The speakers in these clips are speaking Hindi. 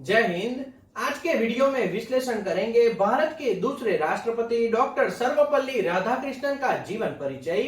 जय हिंद। आज के वीडियो में विश्लेषण करेंगे भारत के दूसरे राष्ट्रपति डॉक्टर सर्वपल्ली राधाकृष्णन का जीवन परिचय।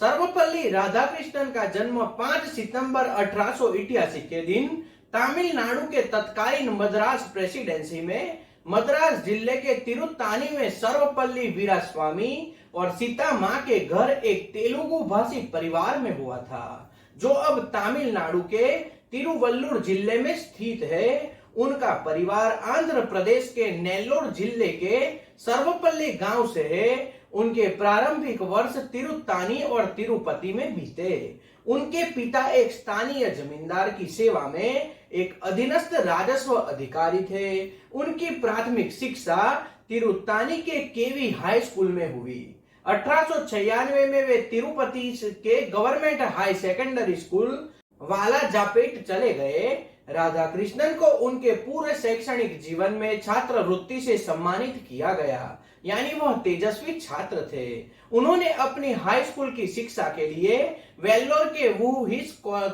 सर्वपल्ली राधाकृष्णन का जन्म 5 सितंबर 1888 के दिन तमिलनाडु के तत्कालीन मद्रास प्रेसिडेंसी में मद्रास जिले के तिरुत्तानी में सर्वपल्ली वीरास्वामी और सीता माँ के घर एक तेलुगु भाषी परिवार में हुआ था, जो अब तमिलनाडु के तिरुवल्लुर जिले में स्थित है। उनका परिवार आंध्र प्रदेश के नेल्लोर जिले के सर्वपल्ली गांव से है। उनके प्रारंभिक वर्ष तिरुत्तानी और तिरुपति में बीते। उनके पिता एक स्थानीय जमींदार की सेवा में एक अधीनस्थ राजस्व अधिकारी थे। उनकी प्राथमिक शिक्षा तिरुत्तानी के केवी हाई स्कूल में हुई। 1896 में वे तिरुपति के government high secondary school Walajapet चले गए। राधाकृष्णन को उनके पूरे शैक्षणिक जीवन में छात्रवृत्ति से सम्मानित किया गया, यानी वह तेजस्वी छात्र थे। उन्होंने अपनी हाई स्कूल की शिक्षा के लिए वेल्लोर के वू हिल्स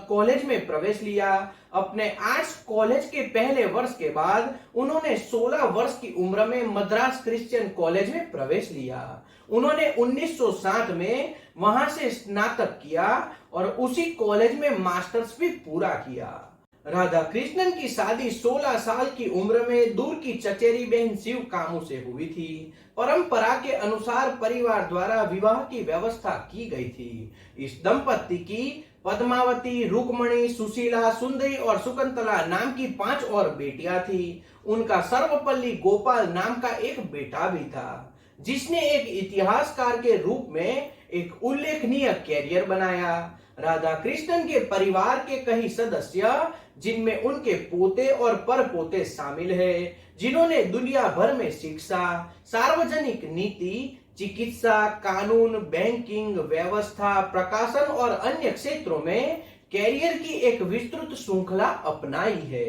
कॉलेज में प्रवेश लिया। अपने आर्ट्स कॉलेज के पहले वर्ष के बाद उन्होंने 16 वर्ष की उम्र में मद्रास क्रिश्चियन कॉलेज में प्रवेश लिया। उन्होंने 1960 में वहां से स्नातक किया और उसी कॉलेज में मास्टर्स भी पूरा किया। राधाकृष्णन की शादी 16 साल की उम्र में दूर की चचेरी बहन शिव कामू से हुई थी। परंपरा के अनुसार परिवार द्वारा विवाह की व्यवस्था की गई थी। इस दंपति की पद्मावती, रुक्मणी, सुशीला, सुंदरी और शकुंतला नाम की 5 और बेटियां थी। उनका सर्वपल्ली गोपाल नाम का एक बेटा भी था, जिसने एक इतिहासकार के रूप में एक उल्लेखनीय कैरियर बनाया। राधाकृष्णन के परिवार के कई सदस्य, जिनमें उनके पोते और परपोते शामिल हैं, जिन्होंने दुनिया भर में शिक्षा, सार्वजनिक नीति, चिकित्सा, कानून, बैंकिंग व्यवस्था, प्रकाशन और अन्य क्षेत्रों में कैरियर की एक विस्तृत श्रृंखला अपनाई है।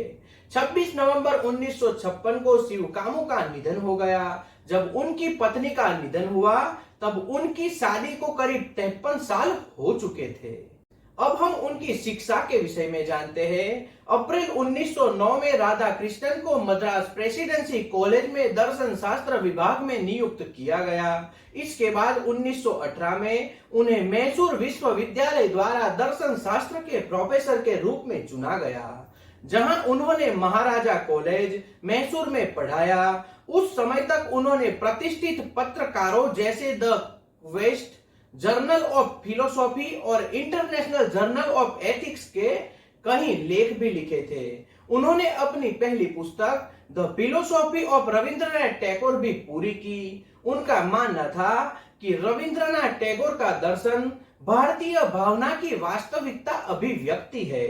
26 नवंबर 1956 को शिव कामू का निधन हो गया। जब उनकी पत्नी का निधन हुआ तब उनकी शादी को करीब 53 साल हो चुके थे। अब हम उनकी शिक्षा के विषय में जानते हैं। अप्रैल 1909 में राधाकृष्णन को मद्रास प्रेसिडेंसी कॉलेज में दर्शन शास्त्र विभाग में नियुक्त किया गया। इसके बाद 1918 में उन्हें मैसूर विश्वविद्यालय द्वारा दर्शन शास्त्र के प्रोफेसर के रूप में चुना गया, जहां उन्होंने महाराजा कॉलेज मैसूर में पढ़ाया। उस समय तक उन्होंने प्रतिष्ठित पत्रकारों जैसे The West Journal of Philosophy और इंटरनेशनल जर्नल ऑफ एथिक्स के कई लेख भी लिखे थे। उन्होंने अपनी पहली पुस्तक the philosophy of Rabindranath Tagore भी पूरी की। उनका मानना था कि रविंद्रनाथ टैगोर का दर्शन भारतीय भावना की वास्तविकता अभिव्यक्ति है।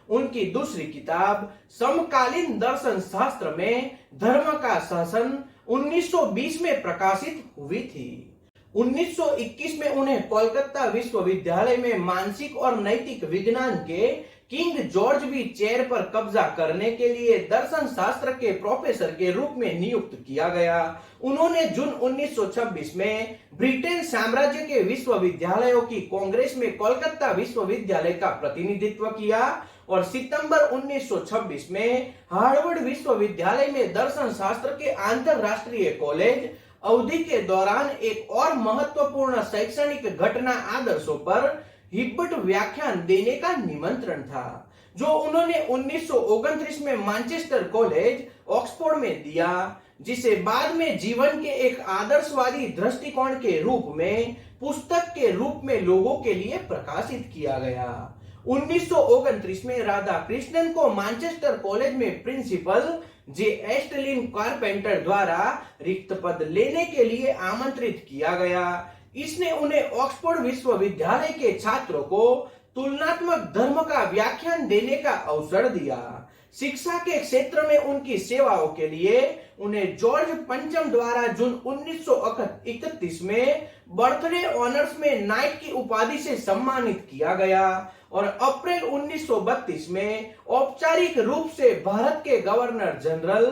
उनकी दूसरी किताब समकालीन दर्शन शास्त्र में धर्म का शासन 1920 में प्रकाशित हुई थी। 1921 में उन्हें कोलकाता विश्वविद्यालय में मानसिक और नैतिक विज्ञान के किंग जॉर्ज बी चेयर पर कब्जा करने के लिए दर्शन शास्त्र के प्रोफेसर के रूप में नियुक्त किया गया। उन्होंने जून 1926 में ब्रिटेन साम्राज्य के विश्वविद्यालयों की कांग्रेस में कोलकाता विश्वविद्यालय का प्रतिनिधित्व किया और सितंबर 1926 में हार्वर्ड विश्वविद्यालय में दर्शन शास्त्र के अंतरराष्ट्रीय कॉलेज अवधि के दौरान एक और महत्वपूर्ण शैक्षणिक घटना आदर्शों पर हिब्बट व्याख्यान देने का निमंत्रण था, जो उन्होंने 1929 में मैनचेस्टर कॉलेज ऑक्सफोर्ड में दिया, जिसे बाद में जीवन के एक आदर्शवादी दृष्टिकोण के रूप में पुस्तक के रूप में लोगों के लिए प्रकाशित किया गया। 1929 में राधाकृष्णन को मैनचेस्टर कॉलेज में प्रिंसिपल जे एस्टलिन कारपेंटर द्वारा रिक्त पद लेने के लिए आमंत्रित किया गया। इसने उन्हें ऑक्सफोर्ड विश्वविद्यालय के छात्रों को तुलनात्मक धर्म का व्याख्यान देने का अवसर दिया। शिक्षा के क्षेत्र में उनकी सेवाओं के लिए उन्हें जॉर्ज पंचम द्वारा जून 1931 में बर्थडे ऑनर्स में नाइट की उपाधि से सम्मानित किया गया और अप्रैल 1932 में औपचारिक रूप से भारत के गवर्नर जनरल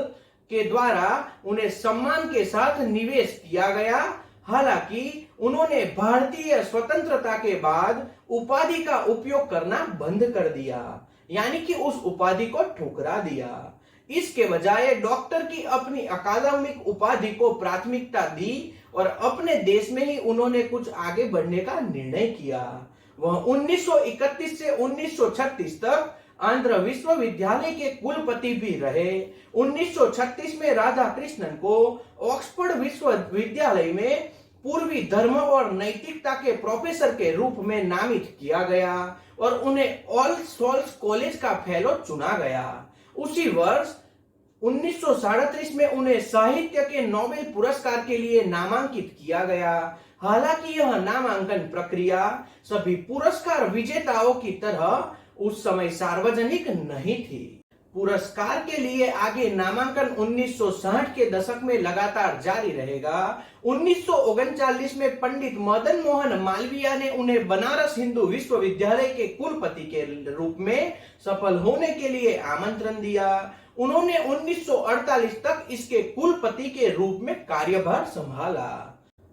के द्वारा उन्हें सम्मान के साथ निवेश किया गया। हालांकि उन्होंने भारतीय स्वतंत्रता के बाद उपाधि का उपयोग करना बंद कर दिया, यानी कि उस उपाधि को ठुकरा दिया। इसके बजाय डॉक्टर की अपनी अकादमिक उपाधि को प्राथमिकता दी और अपने देश में ही उन्होंने कुछ आगे बढ़ने का निर्णय किया। वह 1931 से 1936 तक आंध्र विश्वविद्यालय के कुलपति भी रहे। 1936 में राधाकृष्णन को ऑक्सफोर्ड विश्वविद्यालय में पूर्वी धर्म और नैतिकता के प्रोफेसर के रूप में नामित किया गया और उन्हें ऑल सोल्स कॉलेज का फेलो चुना गया। उसी वर्ष 1937 में उन्हें साहित्य के नोबेल पुरस्कार के लिए नामांकित किया गया। हालांकि यह नामांकन प्रक्रिया सभी पुरस्कार विजेताओं की तरह उस समय सार्वजनिक नहीं थी। पुरस्कार के लिए आगे नामांकन 1960 के दशक में लगातार जारी रहेगा। 1939 में पंडित मदन मोहन मालवीय ने उन्हें बनारस हिंदू विश्वविद्यालय के कुलपति के रूप में सफल होने के लिए आमंत्रण दिया। उन्होंने 1948 तक इसके कुलपति के रूप में कार्यभार संभाला।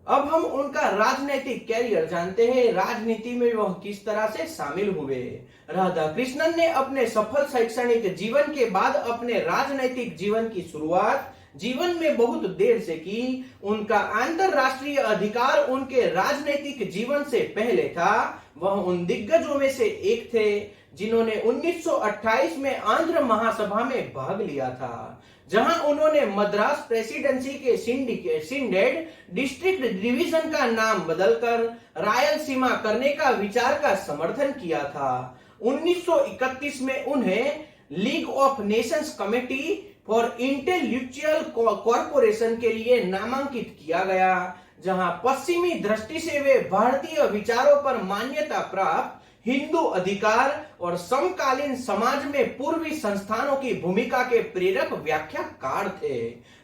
अब हम उनका राजनीतिक कैरियर जानते हैं। राजनीति में वह किस तरह से शामिल हुए। राधाकृष्णन ने अपने सफल शैक्षणिक जीवन के बाद अपने राजनीतिक जीवन की शुरुआत जीवन में बहुत देर से की। उनका अंतरराष्ट्रीय अधिकार उनके राजनीतिक जीवन से पहले था। वह उन दिग्गजों में से एक थे जिन्होंने 1928 में आंध्र महासभा में भाग लिया था, जहां उन्होंने मद्रास प्रेसिडेंसी के सिंडेड डिस्ट्रिक्ट डिवीजन का नाम बदलकर रायलसीमा करने का विचार का समर्थन किया था। 1931 में उन्हें league of Nations committee for intellectual corporation के लिए नामांकित किया गया, जहां पश्चिमी दृष्टि से वे भारतीय विचारों पर मान्यता प्राप्त हिंदू अधिकार और समकालीन समाज में पूर्वी संस्थानों की भूमिका के प्रेरक व्याख्याकार थे।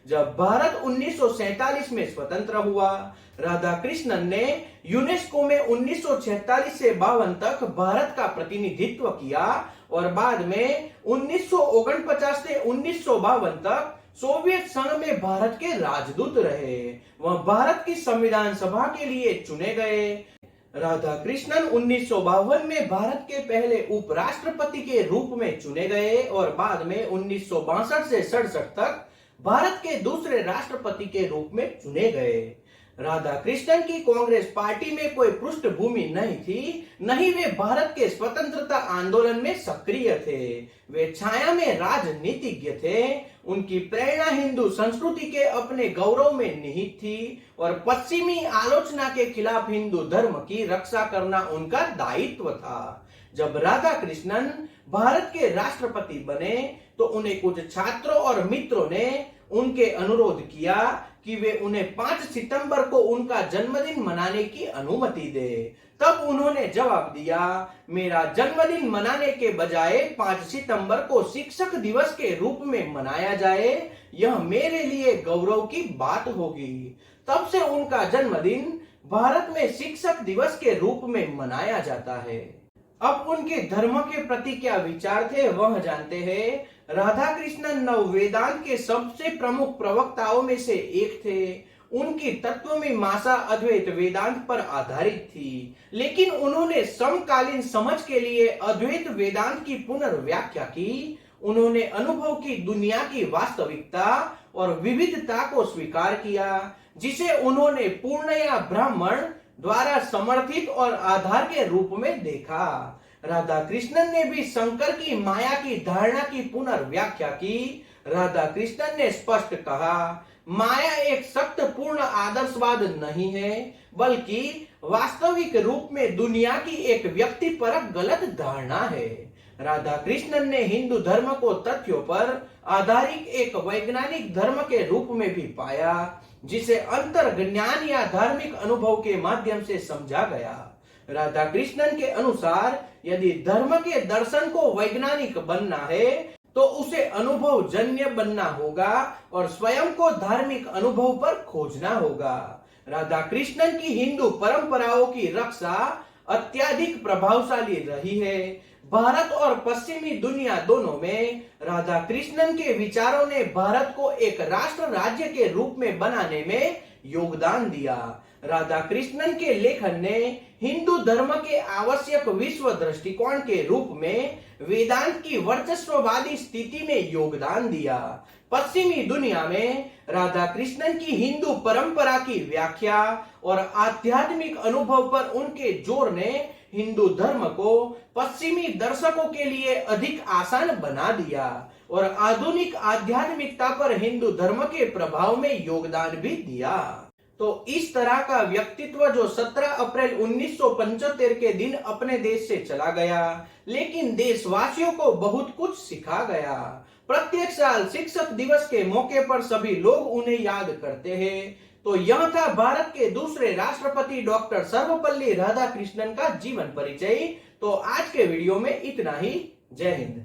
जब भारत 1947 में स्वतंत्र हुआ, राधाकृष्णन ने यूनेस्को में 1946 से 52 तक भारत का प्रतिनिधित्व किया और बाद में 1949 से 1952 तक सोवियत संघ में भारत के राजदूत रहे। वह भारत की संविधान सभा के लिए चुने गए। राधाकृष्णन 1952 में भारत के पहले उपराष्ट्रपति के रूप में चुने गए और बाद में 1962 से 67 तक भारत के दूसरे राष्ट्रपति के रूप में चुने गए। राधाकृष्णन की कांग्रेस पार्टी में कोई पृष्ठभूमि नहीं थी, न ही वे भारत के स्वतंत्रता आंदोलन में सक्रिय थे। वे छाया में राजनीतिज्ञ थे। उनकी प्रेरणा हिंदू संस्कृति के अपने गौरव में निहित थी और पश्चिमी आलोचना के खिलाफ हिंदू धर्म की रक्षा करना उनका दायित्व था। जब राधाकृष्णन भारत के राष्ट्रपति बने तो उन्हें कुछ छात्रों और मित्रों ने उनके अनुरोध किया कि वे उन्हें 5 सितंबर को उनका जन्मदिन मनाने की अनुमति दे। तब उन्होंने जवाब दिया, मेरा जन्मदिन मनाने के बजाय 5 सितंबर को शिक्षक दिवस के रूप में मनाया जाए, यह मेरे लिए गौरव की बात होगी। तब से उनका जन्मदिन भारत में शिक्षक दिवस के रूप में मनाया जाता है। अब उनके धर्म के प्रति क्या विचार थे वह जानते हैं। राधाकृष्णन नव वेदांत के सबसे प्रमुख प्रवक्ताओं में से एक थे। उनकी तत्वमीमांसा अद्वैत वेदांत पर आधारित थी, लेकिन उन्होंने समकालीन समझ के लिए अद्वैत वेदांत की पुनर्व्याख्या की। उन्होंने अनुभव की दुनिया की वास्तविकता और विविधता को स्वीकार किया, जिसे उन्होंने पूर्णया ब्राह्मण द्वारा समर्थित और आधार के रूप में देखा। राधाकृष्णन ने भी शंकर की माया की धारणा की पुनर्व्याख्या की। राधाकृष्णन ने स्पष्ट कहा, माया एक सत्यपूर्ण आदर्शवाद नहीं है, बल्कि वास्तविक रूप में दुनिया की एक व्यक्तिपरक गलत धारणा है। राधाकृष्णन ने हिंदू धर्म को तथ्यों पर आधारित एक वैज्ञानिक धर्म के रूप में भी पाया, जिसे अंतर्ज्ञान या धार्मिक अनुभव के माध्यम से समझा गया। राधाकृष्णन के अनुसार यदि धर्म के दर्शन को वैज्ञानिक बनना है तो उसे अनुभव जन्य बनना होगा और स्वयं को धार्मिक अनुभव पर खोजना होगा। राधाकृष्णन की हिंदू परंपराओं की रक्षा अत्यधिक प्रभावशाली रही है। भारत और पश्चिमी दुनिया दोनों में राधाकृष्णन के विचारों ने भारत को एक राष्ट्र राज्य के रूप में बनाने में योगदान दिया। राधा कृष्णन के लेखन ने हिंदू धर्म के आवश्यक विश्व दृष्टिकोण के रूप में वेदांत की वर्चस्ववादी स्थिति में योगदान दिया। पश्चिमी दुनिया में राधा कृष्णन की हिंदू परंपरा की व्याख्या और आध्यात्मिक अनुभव पर उनके जोर ने हिंदू धर्म को पश्चिमी दर्शकों के लिए अधिक आसान बना दिया और आधुनिक आध्यात्मिकता पर हिंदू धर्म के प्रभाव में योगदान भी दिया। तो इस तरह का व्यक्तित्व जो 17 अप्रैल 1975 के दिन अपने देश से चला गया, लेकिन देशवासियों को बहुत कुछ सिखा गया। प्रत्येक साल शिक्षक दिवस के मौके पर सभी लोग उन्हें याद करते हैं। तो यह था भारत के दूसरे राष्ट्रपति डॉक्टर सर्वपल्ली राधाकृष्णन का जीवन परिचय। तो आज के वीडियो में इतना ही। जय हिंद।